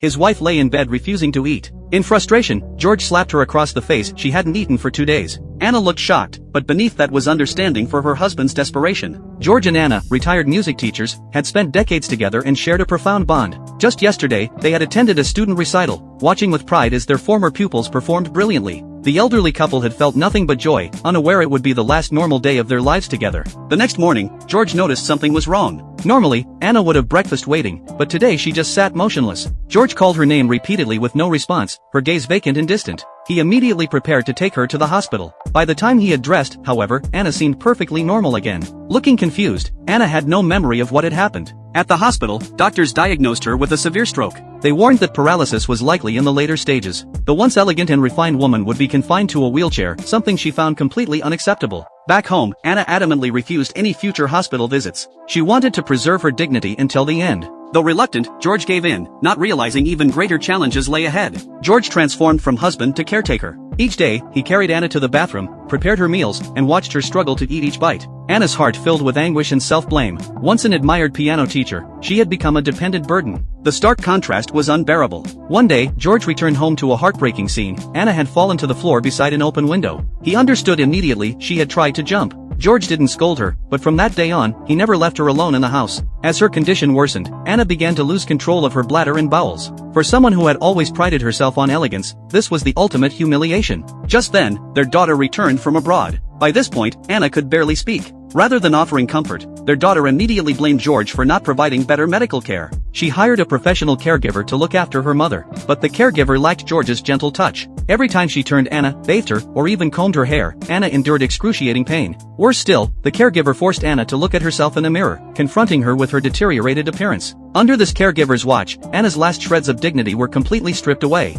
His wife lay in bed refusing to eat. In frustration, George slapped her across the face. She hadn't eaten for 2 days. Anna looked shocked, but beneath that was understanding for her husband's desperation. George and Anna, retired music teachers, had spent decades together and shared a profound bond. Just yesterday, they had attended a student recital, watching with pride as their former pupils performed brilliantly. The elderly couple had felt nothing but joy, unaware it would be the last normal day of their lives together. The next morning, George noticed something was wrong. Normally, Anna would have breakfast waiting, but today she just sat motionless. George called her name repeatedly with no response, her gaze vacant and distant. He immediately prepared to take her to the hospital. By the time he had dressed, however, Anna seemed perfectly normal again. Looking confused, Anna had no memory of what had happened. At the hospital, doctors diagnosed her with a severe stroke. They warned that paralysis was likely in the later stages. The once elegant and refined woman would be confined to a wheelchair, something she found completely unacceptable. Back home, Anna adamantly refused any future hospital visits. She wanted to preserve her dignity until the end. Though reluctant, George gave in, not realizing even greater challenges lay ahead. George transformed from husband to caretaker. Each day, he carried Anna to the bathroom, prepared her meals, and watched her struggle to eat each bite. Anna's heart filled with anguish and self-blame. Once an admired piano teacher, she had become a dependent burden. The stark contrast was unbearable. One day, George returned home to a heartbreaking scene. Anna had fallen to the floor beside an open window. He understood immediately she had tried to jump. George didn't scold her, but from that day on, he never left her alone in the house. As her condition worsened, Anna began to lose control of her bladder and bowels. For someone who had always prided herself on elegance, this was the ultimate humiliation. Just then, their daughter returned from abroad. By this point, Anna could barely speak. Rather than offering comfort, their daughter immediately blamed George for not providing better medical care. She hired a professional caregiver to look after her mother, but the caregiver lacked George's gentle touch. Every time she turned Anna, bathed her, or even combed her hair, Anna endured excruciating pain. Worse still, the caregiver forced Anna to look at herself in the mirror, confronting her with her deteriorated appearance. Under this caregiver's watch, Anna's last shreds of dignity were completely stripped away.